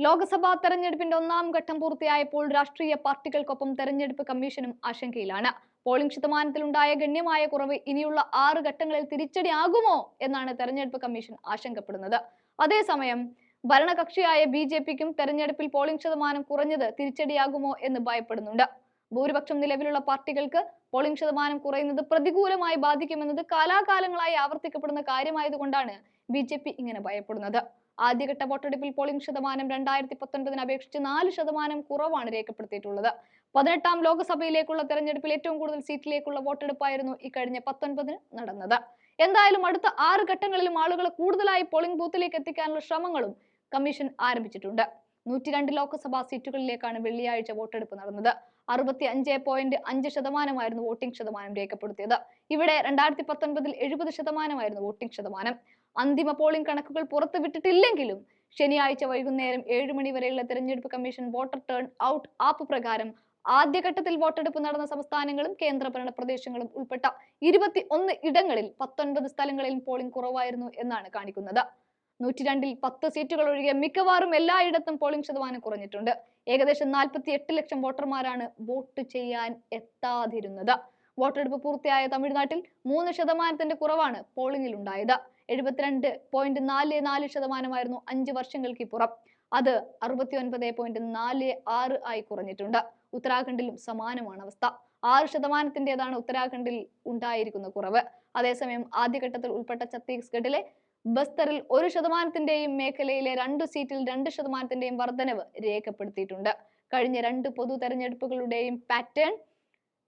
ലോക്സഭാ തെരഞ്ഞെടുപ്പിന്റെ ഒന്നാം ഘട്ടം പൂർത്തിയായപ്പോൾ രാഷ്ട്രീയ പാർട്ടികൾക്കൊപ്പം തെരഞ്ഞെടുപ്പ് കമ്മീഷനും ആശങ്കയിലാണ്. പോളിംഗ് ശതമാനത്തിലുണ്ടായ ഗണ്യമായ കുറവ് ഇനിയുള്ള 6 ഘട്ടങ്ങളിൽ തിരിച്ചടിയാകുമോ എന്നാണ് തെരഞ്ഞെടുപ്പ് കമ്മീഷൻ ആശങ്കപ്പെടുന്നത്. അതേസമയം ഭരണകക്ഷിയായ BJPക്കും തെരഞ്ഞെടുപ്പിൽ പോളിംഗ് ശതമാനം കുറഞ്ഞത് തിരിച്ചടിയാകുമോ എന്ന് ഭയപ്പെടുന്നുണ്ട്. ഭൂരിപക്ഷം നിലവിലുള്ള പാർട്ടികൾക്ക് പോളിംഗ് ശതമാനം കുറയുന്നത് പ്രതികൂലമായി ബാധിക്കുമെന്നത് കാലാകാലങ്ങളായി ആവർത്തിക്കപ്പെടുന്ന കാര്യമായതുകൊണ്ടാണ് BJP ഇങ്ങനെ ഭയപ്പെടുന്നത്. ആദ്യഘട്ട വോട്ടെടുപ്പിൽ പോളിംഗ് ശതമാനം 2019 അപേക്ഷിച്ച് 4% കുറവാണ് രേഖപ്പെടുത്തിയിട്ടുള്ളത്. 18ാം ലോക്സഭയിലേക്കുള്ള തെരഞ്ഞെടുപ്പിൽ ഏറ്റവും കൂടുതൽ സീറ്റിലേക്കുള്ള വോട്ടെടുപ്പായിരുന്നു ഇക്കഴിഞ്ഞ 19 നടന്നത്. എന്തായാലും അടുത്ത 6 ഘട്ടങ്ങളിലും ആളുകളെ കൂടുതലായി പോളിംഗ് ബൂത്തിലേക്ക് എത്തിക്കാനുള്ള ശ്രമങ്ങളും കമ്മീഷൻ ആരംഭിച്ചിട്ടുണ്ട്. 102 ലോക്സഭാ സീറ്റുകളിലേക്കാണ് വെള്ളിയാഴ്ച വോട്ടെടുപ്പ് നടന്നത്. 65.5% വോട്ടിംഗ് ശതമാനം രേഖപ്പെടുത്തിയത്. ഇവിടെ 2019 70% വോട്ടിംഗ് ശതമാനം. അന്തിമ പോളിംഗ് കണക്കുകൾ പുറത്തുവിട്ടിട്ടില്ലെങ്കിലും ശനിയാഴ്ച വൈകുന്നേരം 7 മണി വരെയുള്ള തെരഞ്ഞെടുപ്പ് commission voter turn out app പ്രകാരം ആദ്യഘട്ടത്തിൽ വോട്ടെടുപ്പ് നടന്ന സംസ്ഥാനങ്ങളും കേന്ദ്രഭരണ പ്രദേശങ്ങളും ഉൾപ്പെട്ട 21 ഇടങ്ങളിൽ 19 സ്ഥലങ്ങളിൽ പോളിംഗ് കുറവായിരുന്നു എന്നാണ് കാണിക്കുന്നത്. 102-ൽ 10 സീറ്റുകൾ ഒഴികെ മിക്കവാറും എല്ലായിടത്തും പോളിംഗ് ശതമാനം കുറഞ്ഞിട്ടുണ്ട്. ഏകദേശം 48 ലക്ഷം വോട്ടർമാരാണ് വോട്ട് ചെയ്യാൻ എത്താതിരുന്നത്. വോട്ടെടുപ്പ് പൂർത്തിയായ തമിഴ്നാട്ടിൽ 3% കുറവാണ് പോളിംഗിൽ ഉണ്ടായത്. 72.44% 5 വർഷങ്ങൾക്കിപ്പുറം. അത് 69.46 ആയി കുറഞ്ഞിട്ടുണ്ട്. ഉത്തരാഖണ്ഡിലും സമാനമാണ് അവസ്ഥ. 6%-ന്റേതാണ് ഉത്തരാഖണ്ഡിൽ ഉണ്ടായിരിക്കുന്ന കുറവ്. അതേസമയം ആദ്യഘട്ടത്തിൽ ഉൾപ്പെട്ട ഛത്തീസ്ഗഡിലെ ബസ്തറിൽ 1%-ന്റെയും മേഖലയിലെ 2 സീറ്റിൽ 2%-ന്റെയും വർധനവ് രേഖപ്പെടുത്തിയിട്ടുണ്ട്. കഴിഞ്ഞ 2 പൊതു തെരഞ്ഞെടുപ്പുകളുടെയും പാറ്റേൺ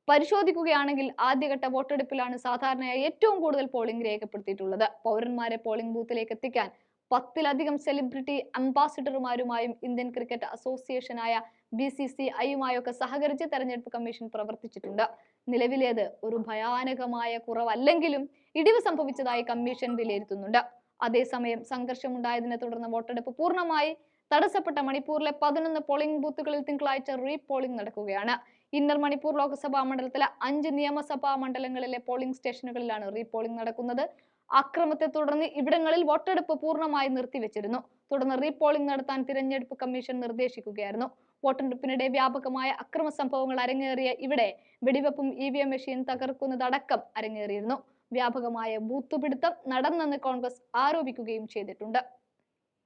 പരിശോധിക്കുകയാണെങ്കിൽ ആദ്യഘട്ട വോട്ടെടുപ്പിലാണ് സാധാരണയായി ഏറ്റവും കൂടുതൽ പോളിംഗ് രേഖപ്പെടുത്തിയിട്ടുള്ളത്. പൗരന്മാരെ പോളിംഗ് ബൂത്തിലേക്ക് എത്തിക്കാൻ 10-ലധികം സെലിബ്രിറ്റി അംബാസിഡർമാരുമായും ഇന്ത്യൻ ക്രിക്കറ്റ് അസോസിയേഷനായ BCCIയുമായൊക്കെ സഹകരിച്ച് തെരഞ്ഞെടുപ്പ് കമ്മീഷൻ പ്രവർത്തിച്ചിട്ടുണ്ട്. നിലവിലേത് ഒരു ഭയാനകമായ കുറവല്ലെങ്കിലും ഇടിവ് സംഭവിച്ചതായി കമ്മീഷൻ വിലയിരുത്തുന്നുണ്ട്. അതേസമയം സംഘർഷമുണ്ടായതിനെ തുടർന്ന് വോട്ടെടുപ്പ് പൂർണ്ണമായി തടസ്സപ്പെട്ട മണിപ്പൂരിലെ 11 പോളിംഗ് ബൂത്തുകളിൽ തിങ്കളാഴ്ച റീപോളിംഗ് നടക്കുകയാണ്. ഇന്നർ മണിപ്പൂർ ലോക്സഭാ മണ്ഡലത്തിലെ 5 നിയമസഭാ മണ്ഡലങ്ങളിലെ പോളിംഗ് സ്റ്റേഷനുകളിലാണ് റീപോളിംഗ് നടക്കുന്നത്. അക്രമത്തെ തുടർന്ന് ഇവിടങ്ങളിൽ വോട്ടെടുപ്പ് പൂർണ്ണമായി നിർത്തിവെച്ചിരുന്നു. തുടർന്ന് റീപോളിംഗ് നടത്താൻ തിരഞ്ഞെടുപ്പ് കമ്മീഷൻ നിർദ്ദേശിക്കുകയായിരുന്നു. വോട്ടെടുപ്പിനിടെ വ്യാപകമായ അക്രമ സംഭവങ്ങൾ അരങ്ങേറിയ ഇവിടെ വെടിവെപ്പും EVM മെഷീൻ തകർക്കുന്നതടക്കം അരങ്ങേറിയിരുന്നു. വ്യാപകമായ ബൂത്തുപിടുത്തം നടന്നെന്ന് കോൺഗ്രസ് ആരോപിക്കുകയും ചെയ്തിട്ടുണ്ട്.